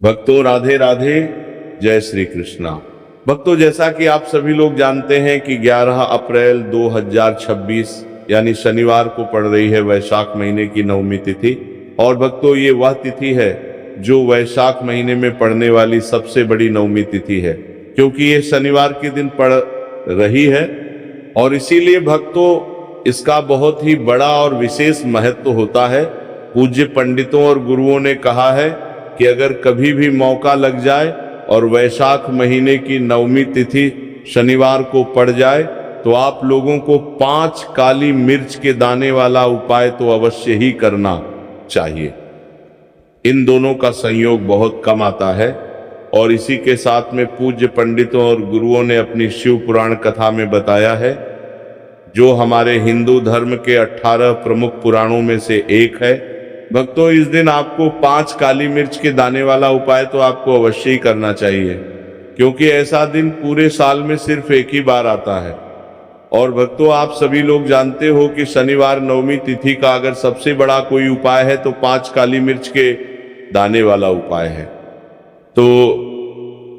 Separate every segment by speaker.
Speaker 1: भक्तों राधे राधे, जय श्री कृष्णा। भक्तों, जैसा कि आप सभी लोग जानते हैं कि 11 अप्रैल 2026 यानी शनिवार को पड़ रही है वैशाख महीने की नवमी तिथि। और भक्तों, ये वह तिथि है जो वैशाख महीने में पड़ने वाली सबसे बड़ी नवमी तिथि है, क्योंकि ये शनिवार के दिन पड़ रही है। और इसीलिए भक्तों, इसका बहुत ही बड़ा और विशेष महत्व होता है। पूज्य पंडितों और गुरुओं ने कहा है कि अगर कभी भी मौका लग जाए और वैशाख महीने की नवमी तिथि शनिवार को पड़ जाए तो आप लोगों को 5 काली मिर्च के दाने वाला उपाय तो अवश्य ही करना चाहिए। इन दोनों का संयोग बहुत कम आता है और इसी के साथ में पूज्य पंडितों और गुरुओं ने अपनी शिव पुराण कथा में बताया है, जो हमारे हिंदू धर्म के 18 प्रमुख पुराणों में से एक है। भक्तों, इस दिन आपको 5 काली मिर्च के दाने वाला उपाय तो आपको अवश्य ही करना चाहिए, क्योंकि ऐसा दिन पूरे साल में सिर्फ एक ही बार आता है। और भक्तों, आप सभी लोग जानते हो कि शनिवार नवमी तिथि का अगर सबसे बड़ा कोई उपाय है तो 5 काली मिर्च के दाने वाला उपाय है। तो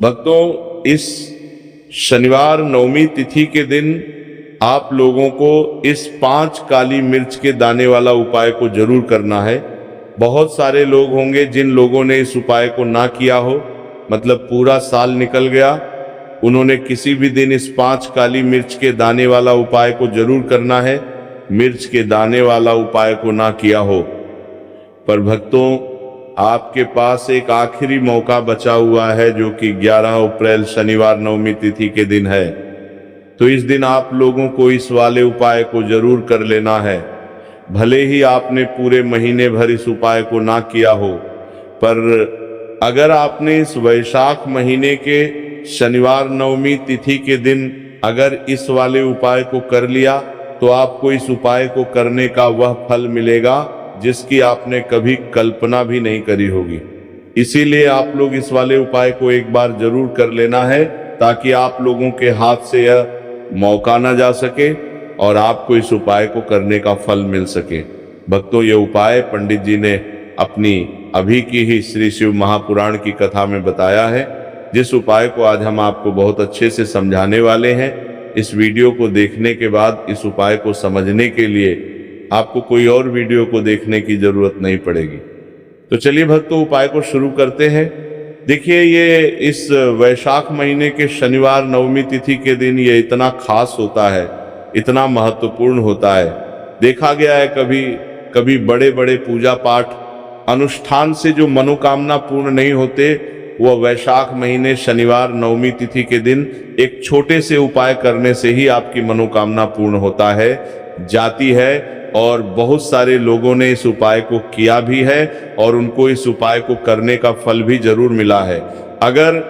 Speaker 1: भक्तों, इस शनिवार नवमी तिथि के दिन आप लोगों को इस 5 काली मिर्च के दाने वाला उपाय को जरूर करना है। बहुत सारे लोग होंगे जिन लोगों ने इस उपाय को ना किया हो, मतलब पूरा साल निकल गया, उन्होंने किसी भी दिन इस 5 काली मिर्च के दाने वाला उपाय को जरूर करना है, मिर्च के दाने वाला उपाय को ना किया हो। पर भक्तों, आपके पास एक आखिरी मौका बचा हुआ है, जो कि 11 अप्रैल शनिवार नवमी तिथि के दिन है। तो इस दिन आप लोगों को इस वाले उपाय को जरूर कर लेना है। भले ही आपने पूरे महीने भर इस उपाय को ना किया हो, पर अगर आपने इस वैशाख महीने के शनिवार नवमी तिथि के दिन अगर इस वाले उपाय को कर लिया तो आपको इस उपाय को करने का वह फल मिलेगा जिसकी आपने कभी कल्पना भी नहीं करी होगी। इसीलिए आप लोग इस वाले उपाय को एक बार जरूर कर लेना है, ताकि आप लोगों के हाथ से यह मौका ना जा सके और आपको इस उपाय को करने का फल मिल सके। भक्तों, ये उपाय पंडित जी ने अपनी अभी की ही श्री शिव महापुराण की कथा में बताया है, जिस उपाय को आज हम आपको बहुत अच्छे से समझाने वाले हैं। इस वीडियो को देखने के बाद इस उपाय को समझने के लिए आपको कोई और वीडियो को देखने की जरूरत नहीं पड़ेगी। तो चलिए भक्तों, उपाय को शुरू करते हैं। देखिए, ये इस वैशाख महीने के शनिवार नवमी तिथि के दिन ये इतना खास होता है, इतना महत्वपूर्ण होता है। देखा गया है कभी बड़े बड़े पूजा पाठ अनुष्ठान से जो मनोकामना पूर्ण नहीं होते, वह वैशाख महीने शनिवार नवमी तिथि के दिन एक छोटे से उपाय करने से ही आपकी मनोकामना पूर्ण होता है, जाती है। और बहुत सारे लोगों ने इस उपाय को किया भी है और उनको इस उपाय को करने का फल भी जरूर मिला है। अगर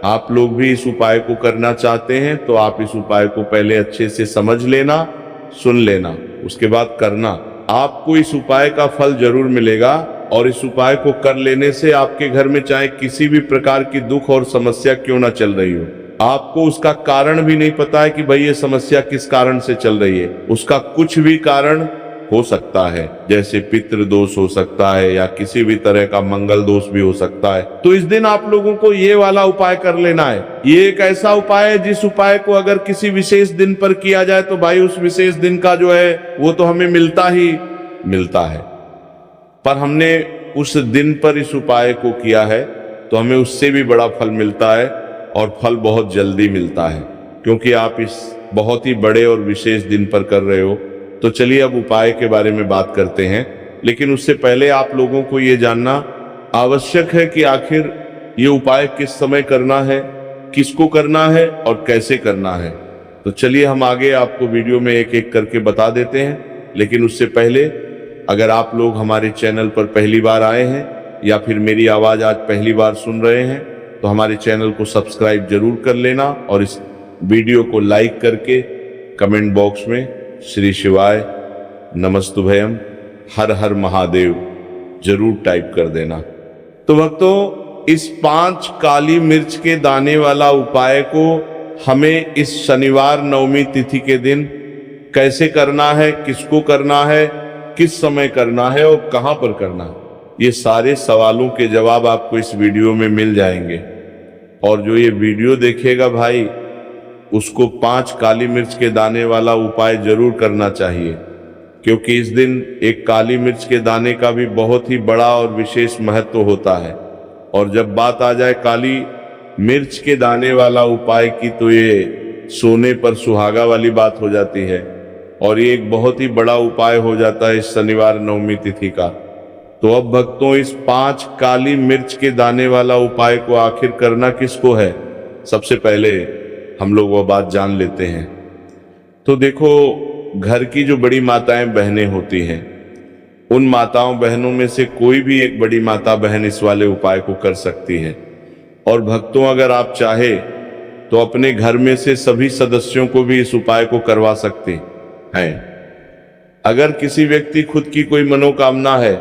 Speaker 1: आप लोग भी इस उपाय को करना चाहते हैं तो आप इस उपाय को पहले अच्छे से समझ लेना, सुन लेना, उसके बाद करना। आपको इस उपाय का फल जरूर मिलेगा और इस उपाय को कर लेने से आपके घर में चाहे किसी भी प्रकार की दुख और समस्या क्यों ना चल रही हो, आपको उसका कारण भी नहीं पता है कि भाई ये समस्या किस कारण से चल रही है, उसका कुछ भी कारण हो सकता है, जैसे पितृ दोष हो सकता है या किसी भी तरह का मंगल दोष भी हो सकता है। तो इस दिन आप लोगों को ये वाला उपाय कर लेना है। ये एक ऐसा उपाय है जिस उपाय को अगर किसी विशेष दिन पर किया जाए तो भाई उस विशेष दिन का जो है वो तो हमें मिलता ही मिलता है, पर हमने उस दिन पर इस उपाय को किया है तो हमें उससे भी बड़ा फल मिलता है और फल बहुत जल्दी मिलता है, क्योंकि आप इस बहुत ही बड़े और विशेष दिन पर कर रहे हो। तो चलिए अब उपाय के बारे में बात करते हैं, लेकिन उससे पहले आप लोगों को ये जानना आवश्यक है कि आखिर ये उपाय किस समय करना है, किसको करना है और कैसे करना है। तो चलिए हम आगे आपको वीडियो में एक एक करके बता देते हैं। लेकिन उससे पहले, अगर आप लोग हमारे चैनल पर पहली बार आए हैं या फिर मेरी आवाज़ आज पहली बार सुन रहे हैं तो हमारे चैनल को सब्सक्राइब जरूर कर लेना और इस वीडियो को लाइक करके कमेंट बॉक्स में श्री शिवाय, नमस्तुभयम, हर हर महादेव जरूर टाइप कर देना। तो भक्तों, इस 5 काली मिर्च के दाने वाला उपाय को हमें इस शनिवार नवमी तिथि के दिन कैसे करना है, किसको करना है, किस समय करना है और कहां पर करना है। ये सारे सवालों के जवाब आपको इस वीडियो में मिल जाएंगे। और जो ये वीडियो देखेगा भाई, उसको 5 काली मिर्च के दाने वाला उपाय जरूर करना चाहिए, क्योंकि इस दिन एक काली मिर्च के दाने का भी बहुत ही बड़ा और विशेष महत्व होता है। और जब बात आ जाए काली मिर्च के दाने वाला उपाय की, तो ये सोने पर सुहागा वाली बात हो जाती है, और ये एक बहुत ही बड़ा उपाय हो जाता है इस शनिवार नवमी तिथि का। तो अब भक्तों, इस 5 काली मिर्च के दाने वाला उपाय को आखिर करना किसको है, सबसे पहले हम लोग वह बात जान लेते हैं। तो देखो, घर की जो बड़ी माताएं बहनें होती हैं, उन माताओं बहनों में से कोई भी एक बड़ी माता बहन इस वाले उपाय को कर सकती है। और भक्तों, अगर आप चाहे तो अपने घर में से सभी सदस्यों को भी इस उपाय को करवा सकते हैं। अगर किसी व्यक्ति खुद की कोई मनोकामना है,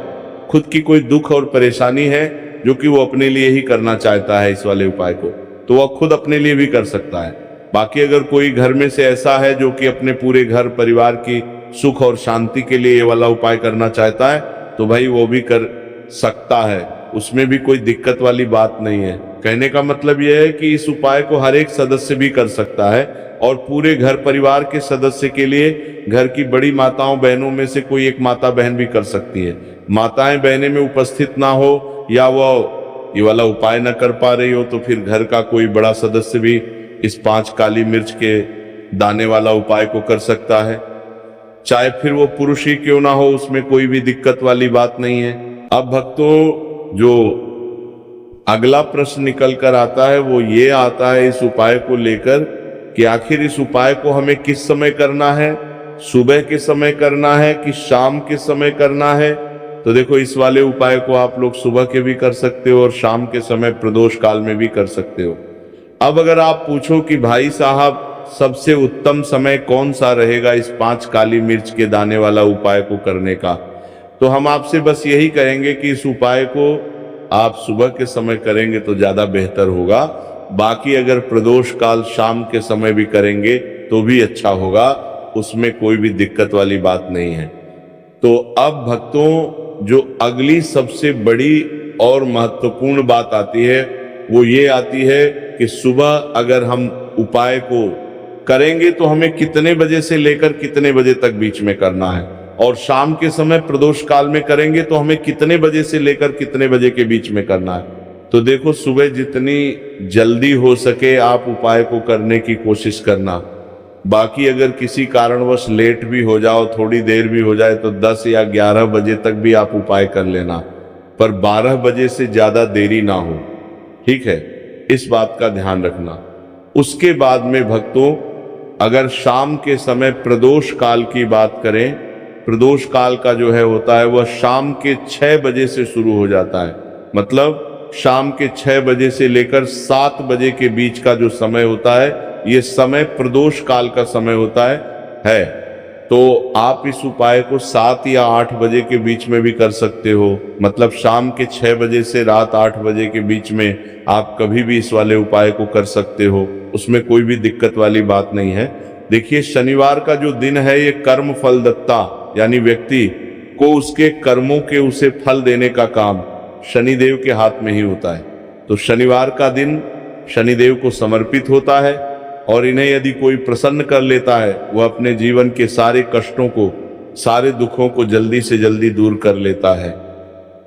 Speaker 1: खुद की कोई दुख और परेशानी है जो कि वो अपने लिए ही करना चाहता है इस वाले उपाय को, तो वह खुद अपने लिए भी कर सकता है। बाकी अगर कोई घर में से ऐसा है जो कि अपने पूरे घर परिवार की सुख और शांति के लिए ये वाला उपाय करना चाहता है, तो भाई वो भी कर सकता है, उसमें भी कोई दिक्कत वाली बात नहीं है। कहने का मतलब यह है कि इस उपाय को हर एक सदस्य भी कर सकता है, और पूरे घर परिवार के सदस्य के लिए घर की बड़ी माताओं बहनों में से कोई एक माता बहन भी कर सकती है। माताएं बहनें में उपस्थित ना हो या वो ये वाला उपाय न कर पा रही हो, तो फिर घर का कोई बड़ा सदस्य भी इस 5 काली मिर्च के दाने वाला उपाय को कर सकता है, चाहे फिर वो पुरुष ही क्यों ना हो, उसमें कोई भी दिक्कत वाली बात नहीं है। अब भक्तों, जो अगला प्रश्न निकल कर आता है वो ये आता है इस उपाय को लेकर कि आखिर इस उपाय को हमें किस समय करना है, सुबह के समय करना है कि शाम के समय करना है। तो देखो, इस वाले उपाय को आप लोग सुबह के भी कर सकते हो और शाम के समय प्रदोष काल में भी कर सकते हो। अब अगर आप पूछो कि भाई साहब, सबसे उत्तम समय कौन सा रहेगा इस 5 काली मिर्च के दाने वाला उपाय को करने का, तो हम आपसे बस यही कहेंगे कि इस उपाय को आप सुबह के समय करेंगे तो ज्यादा बेहतर होगा। बाकी अगर प्रदोष काल शाम के समय भी करेंगे तो भी अच्छा होगा, उसमें कोई भी दिक्कत वाली बात नहीं है। तो अब भक्तों, जो अगली सबसे बड़ी और महत्वपूर्ण बात आती है वो ये आती है कि सुबह अगर हम उपाय को करेंगे तो हमें कितने बजे से लेकर कितने बजे तक बीच में करना है, और शाम के समय प्रदोष काल में करेंगे तो हमें कितने बजे से लेकर कितने बजे के बीच में करना है। तो देखो, सुबह जितनी जल्दी हो सके आप उपाय को करने की कोशिश करना। बाकी अगर किसी कारणवश लेट भी हो जाओ, थोड़ी देर भी हो जाए, तो 10 या 11 बजे तक भी आप उपाय कर लेना, पर 12 बजे से ज्यादा देरी ना हो, ठीक है, इस बात का ध्यान रखना। उसके बाद में भक्तों, अगर शाम के समय प्रदोष काल की बात करें, प्रदोष काल का जो है होता है वह शाम के 6 बजे से शुरू हो जाता है। मतलब शाम के 6 बजे से लेकर 7 बजे के बीच का जो समय होता है, ये समय प्रदोष काल का समय होता है। तो आप इस उपाय को 7 या 8 बजे के बीच में भी कर सकते हो। मतलब शाम के 6 बजे से रात 8 बजे के बीच में आप कभी भी इस वाले उपाय को कर सकते हो, उसमें कोई भी दिक्कत वाली बात नहीं है। देखिए, शनिवार का जो दिन है ये कर्म फल दत्ता, यानी व्यक्ति को उसके कर्मों के उसे फल देने का काम शनिदेव के हाथ में ही होता है। तो शनिवार का दिन शनिदेव को समर्पित होता है, और इन्हें यदि कोई प्रसन्न कर लेता है, वह अपने जीवन के सारे कष्टों को, सारे दुखों को जल्दी से जल्दी दूर कर लेता है।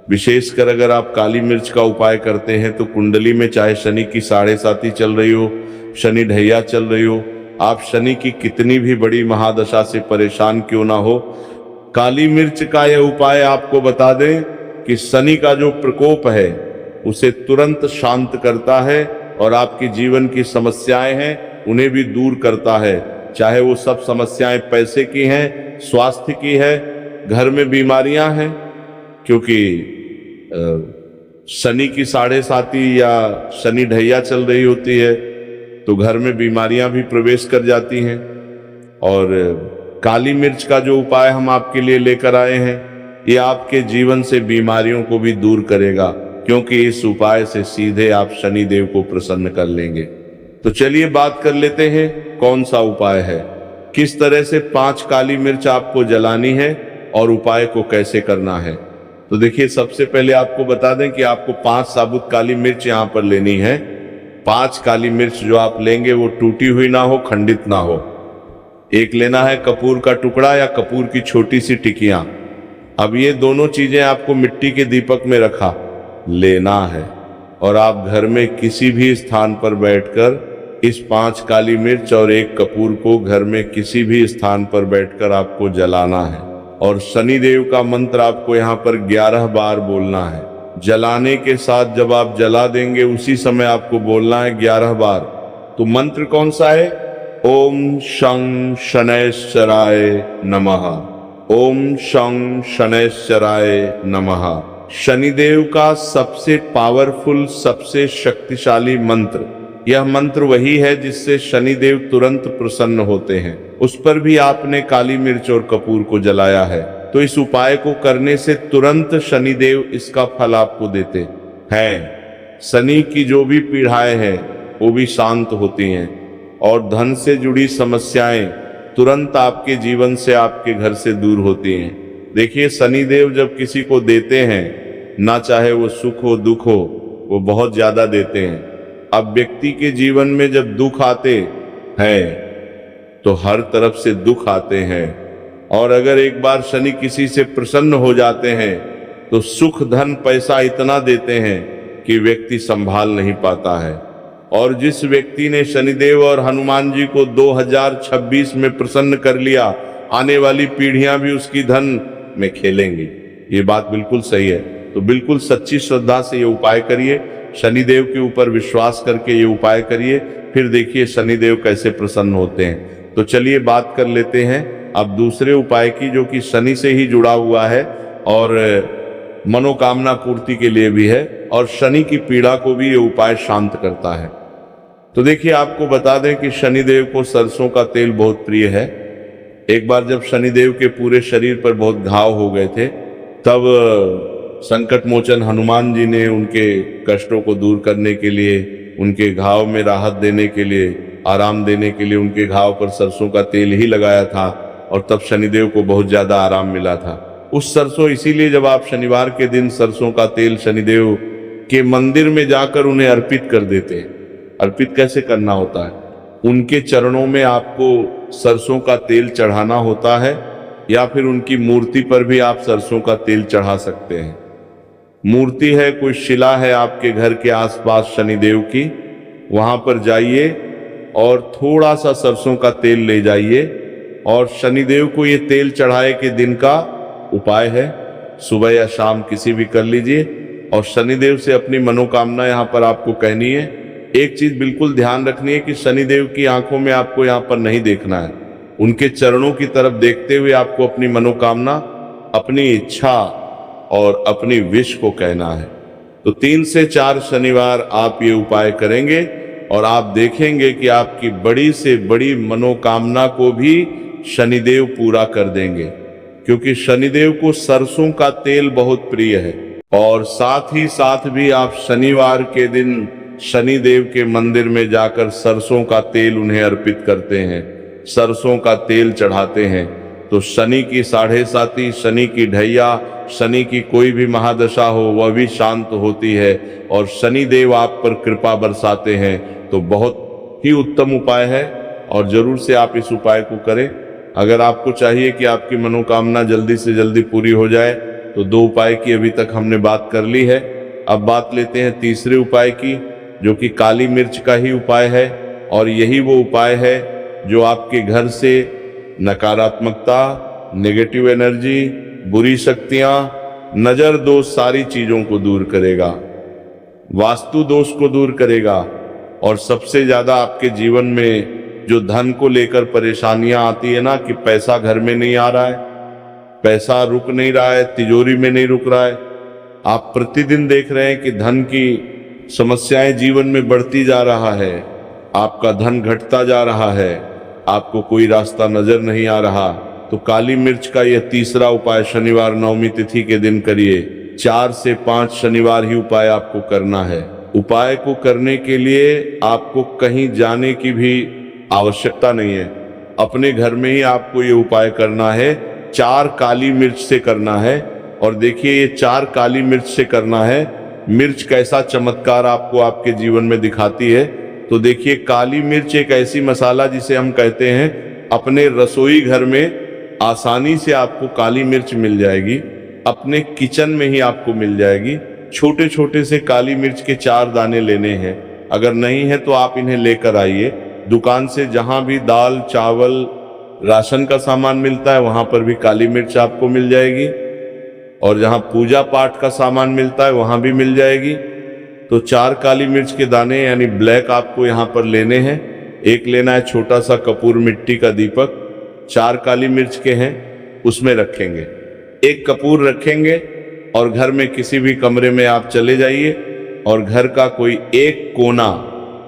Speaker 1: विशेषकर अगर आप काली मिर्च का उपाय करते हैं तो कुंडली में चाहे शनि की 7.5 चल रही हो, शनि ढैया चल रही हो, आप शनि की कितनी भी बड़ी महादशा से परेशान क्यों ना हो, काली मिर्च का यह उपाय आपको बता दें कि शनि का जो प्रकोप है उसे तुरंत शांत करता है, और आपके जीवन की समस्याएं हैं उन्हें भी दूर करता है। चाहे वो सब समस्याएं पैसे की हैं, स्वास्थ्य की है, घर में बीमारियां हैं, क्योंकि शनि की 7.5 या शनि ढैया चल रही होती है तो घर में बीमारियां भी प्रवेश कर जाती हैं। और काली मिर्च का जो उपाय हम आपके लिए लेकर आए हैं, ये आपके जीवन से बीमारियों को भी दूर करेगा, क्योंकि इस उपाय से सीधे आप शनि देव को प्रसन्न कर लेंगे। तो चलिए बात कर लेते हैं कौन सा उपाय है, किस तरह से 5 काली मिर्च आपको जलानी है और उपाय को कैसे करना है। तो देखिए, सबसे पहले आपको बता दें कि आपको 5 साबुत काली मिर्च यहाँ पर लेनी है। 5 काली मिर्च जो आप लेंगे वो टूटी हुई ना हो, खंडित ना हो। एक लेना है कपूर का टुकड़ा या कपूर की छोटी सी टिकियां। अब ये दोनों चीजें आपको मिट्टी के दीपक में रखा लेना है और आप घर में किसी भी स्थान पर बैठकर इस 5 काली मिर्च और 1 कपूर को घर में किसी भी स्थान पर बैठकर आपको जलाना है। और शनिदेव का मंत्र आपको यहाँ पर 11 बार बोलना है। जलाने के साथ जब आप जला देंगे उसी समय आपको बोलना है 11 बार। तो मंत्र कौन सा है? ओम शं शनैश्चराय नमः। ओम शं शनैश्चराय नमः। शनिदेव का सबसे पावरफुल, सबसे शक्तिशाली मंत्र। यह मंत्र वही है जिससे शनिदेव तुरंत प्रसन्न होते हैं। उस पर भी आपने काली मिर्च और कपूर को जलाया है, तो इस उपाय को करने से तुरंत शनिदेव इसका फल आपको देते हैं। शनि की जो भी पीड़ाएं हैं वो भी शांत होती हैं और धन से जुड़ी समस्याएं तुरंत आपके जीवन से, आपके घर से दूर होती हैं। देखिए, शनिदेव जब किसी को देते हैं, ना चाहे वो सुख हो दुख हो, वो बहुत ज्यादा देते हैं। अब व्यक्ति के जीवन में जब दुख आते हैं तो हर तरफ से दुख आते हैं, और अगर एक बार शनि किसी से प्रसन्न हो जाते हैं तो सुख, धन, पैसा इतना देते हैं कि व्यक्ति संभाल नहीं पाता है। और जिस व्यक्ति ने शनिदेव और हनुमान जी को 2026 में प्रसन्न कर लिया, आने वाली पीढ़ियां भी उसकी धन में खेलेंगी। ये बात बिल्कुल सही है। तो बिल्कुल सच्ची श्रद्धा से ये उपाय करिए, शनिदेव के ऊपर विश्वास करके ये उपाय करिए, फिर देखिए शनिदेव कैसे प्रसन्न होते हैं। तो चलिए बात कर लेते हैं अब दूसरे उपाय की, जो कि शनि से ही जुड़ा हुआ है और मनोकामना पूर्ति के लिए भी है, और शनि की पीड़ा को भी ये उपाय शांत करता है। तो देखिए, आपको बता दें कि शनिदेव को सरसों का तेल बहुत प्रिय है। एक बार जब शनिदेव के पूरे शरीर पर बहुत घाव हो गए थे, तब संकट मोचन हनुमान जी ने उनके कष्टों को दूर करने के लिए, उनके घाव में राहत देने के लिए, आराम देने के लिए उनके घाव पर सरसों का तेल ही लगाया था, और तब शनिदेव को बहुत ज्यादा आराम मिला था। उस सरसों, इसीलिए जब आप शनिवार के दिन सरसों का तेल शनिदेव के मंदिर में जाकर उन्हें अर्पित कर देते हैं। अर्पित कैसे करना होता है? उनके चरणों में आपको सरसों का तेल चढ़ाना होता है, या फिर उनकी मूर्ति पर भी आप सरसों का तेल चढ़ा सकते हैं। मूर्ति है, कोई शिला है आपके घर के आसपास शनिदेव की, वहां पर जाइए और थोड़ा सा सरसों का तेल ले जाइए, और शनिदेव को ये तेल चढ़ाए के दिन का उपाय है, सुबह या शाम किसी भी कर लीजिए, और शनिदेव से अपनी मनोकामना यहाँ पर आपको कहनी है। एक चीज बिल्कुल ध्यान रखनी है कि शनिदेव की आंखों में आपको यहाँ पर नहीं देखना है, उनके चरणों की तरफ देखते हुए आपको अपनी मनोकामना, अपनी इच्छा और अपनी विश को कहना है। तो 3 से 4 शनिवार आप ये उपाय करेंगे और आप देखेंगे कि आपकी बड़ी से बड़ी मनोकामना को भी शनिदेव पूरा कर देंगे, क्योंकि शनिदेव को सरसों का तेल बहुत प्रिय है। और साथ ही साथ भी आप शनिवार के दिन शनिदेव के मंदिर में जाकर सरसों का तेल उन्हें अर्पित करते हैं, सरसों का तेल चढ़ाते हैं। तो शनि की 7.5, शनि की ढैया, शनि की कोई भी महादशा हो वह भी शांत होती है, और शनिदेव आप पर कृपा बरसाते हैं। तो बहुत ही उत्तम उपाय है, और जरूर से आप इस उपाय को करें। अगर आपको चाहिए कि आपकी मनोकामना जल्दी से जल्दी पूरी हो जाए, तो 2 उपाय की अभी तक हमने बात कर ली है। अब बात लेते हैं तीसरे उपाय की, जो कि काली मिर्च का ही उपाय है, और यही वो उपाय है जो आपके घर से नकारात्मकता, नेगेटिव एनर्जी, बुरी शक्तियां, नजर दोष, सारी चीजों को दूर करेगा, वास्तु दोष को दूर करेगा, और सबसे ज्यादा आपके जीवन में जो धन को लेकर परेशानियां आती है ना, कि पैसा घर में नहीं आ रहा है, पैसा रुक नहीं रहा है, तिजोरी में नहीं रुक रहा है, आप प्रतिदिन देख रहे हैं कि धन की समस्याएं जीवन में बढ़ती जा रहा है, आपका धन घटता जा रहा है, आपको कोई रास्ता नजर नहीं आ रहा, तो काली मिर्च का यह तीसरा उपाय शनिवार नवमी तिथि के दिन करिए। 4 से 5 शनिवार ही उपाय आपको करना है। उपाय को करने के लिए आपको कहीं जाने की भी आवश्यकता नहीं है, अपने घर में ही आपको ये उपाय करना है। 4 काली मिर्च से करना है, और देखिए ये 4 काली मिर्च से करना है। मिर्च कैसा चमत्कार आपको आपके जीवन में दिखाती है। तो देखिए काली मिर्च एक ऐसी मसाला जिसे हम कहते हैं अपने रसोई घर में आसानी से आपको काली मिर्च मिल जाएगी, अपने किचन में ही आपको मिल जाएगी। छोटे छोटे से काली मिर्च के 4 दाने लेने हैं। अगर नहीं है तो आप इन्हें लेकर आइए दुकान से, जहां भी दाल चावल राशन का सामान मिलता है वहां पर भी काली मिर्च आपको मिल जाएगी, और जहां पूजा पाठ का सामान मिलता है वहां भी मिल जाएगी। तो 4 काली मिर्च के दाने यानी ब्लैक आपको यहाँ पर लेने हैं। एक लेना है छोटा सा कपूर मिट्टी का दीपक, 4 काली मिर्च के हैं उसमें रखेंगे। एक कपूर रखेंगे और घर में किसी भी कमरे में आप चले जाइए और घर का कोई एक कोना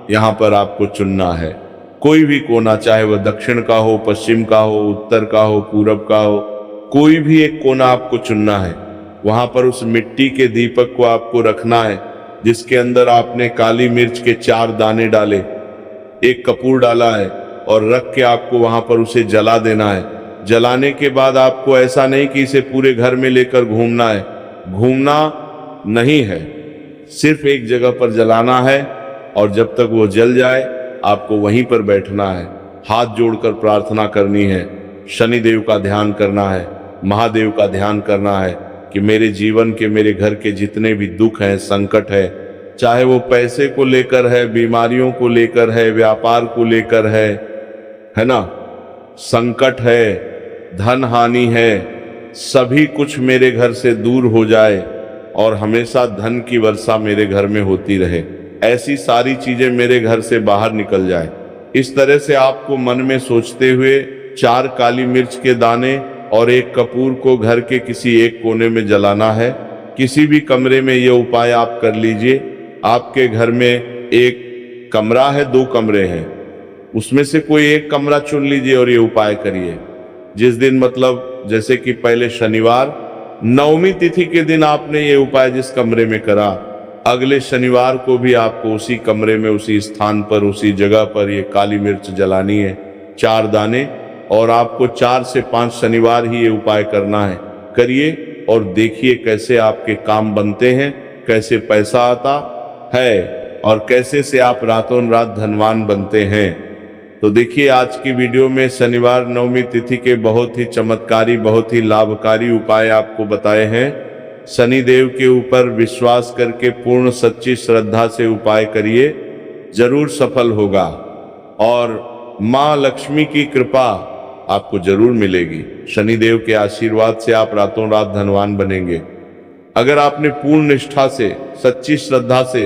Speaker 1: यहाँ पर आपको चुनना है। कोई भी कोना, चाहे वह दक्षिण का हो, पश्चिम का हो, उत्तर का हो, पूरब का हो, कोई भी एक कोना आपको चुनना है। वहां पर उस मिट्टी के दीपक को आपको रखना है जिसके अंदर आपने काली मिर्च के 4 दाने डाले, एक कपूर डाला है, और रख के आपको वहां पर उसे जला देना है। जलाने के बाद आपको ऐसा नहीं कि इसे पूरे घर में लेकर घूमना है, घूमना नहीं है, सिर्फ एक जगह पर जलाना है। और जब तक वो जल जाए आपको वहीं पर बैठना है, हाथ जोड़कर प्रार्थना करनी है, शनिदेव का ध्यान करना है, महादेव का ध्यान करना है कि मेरे जीवन के, मेरे घर के जितने भी दुख हैं, संकट है, चाहे वो पैसे को लेकर है, बीमारियों को लेकर है, व्यापार को लेकर है ना, संकट है, धन हानि है, सभी कुछ मेरे घर से दूर हो जाए और हमेशा धन की वर्षा मेरे घर में होती रहे, ऐसी सारी चीजें मेरे घर से बाहर निकल जाए। इस तरह से आपको मन में सोचते हुए 4 काली मिर्च के दाने और एक कपूर को घर के किसी एक कोने में जलाना है। किसी भी कमरे में ये उपाय आप कर लीजिए। आपके घर में एक कमरा है, 2 कमरे हैं, उसमें से कोई एक कमरा चुन लीजिए और ये उपाय करिए। जिस दिन, मतलब जैसे कि पहले शनिवार, 9वीं तिथि के दिन आपने ये उपाय जिस कमरे में करा, अगले शनिवार को भी आपको उसी कमरे में, उसी स्थान पर, उसी जगह पर ये काली मिर्च जलानी है, 4 दाने। और आपको 4 से 5 शनिवार ही ये उपाय करना है। करिए और देखिए कैसे आपके काम बनते हैं, कैसे पैसा आता है और कैसे से आप रातों रात धनवान बनते हैं। तो देखिए आज की वीडियो में शनिवार 9वीं तिथि के बहुत ही चमत्कारी, बहुत ही लाभकारी उपाय आपको बताए हैं। शनिदेव के ऊपर विश्वास करके पूर्ण सच्ची श्रद्धा से उपाय करिए, जरूर सफल होगा और माँ लक्ष्मी की कृपा आपको जरूर मिलेगी। शनिदेव के आशीर्वाद से आप रातों रात धनवान बनेंगे। अगर आपने पूर्ण निष्ठा से, सच्ची श्रद्धा से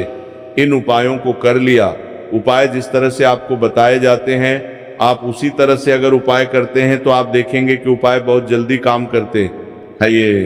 Speaker 1: इन उपायों को कर लिया, उपाय जिस तरह से आपको बताए जाते हैं आप उसी तरह से अगर उपाय करते हैं तो आप देखेंगे कि उपाय बहुत जल्दी काम करते हैं। ये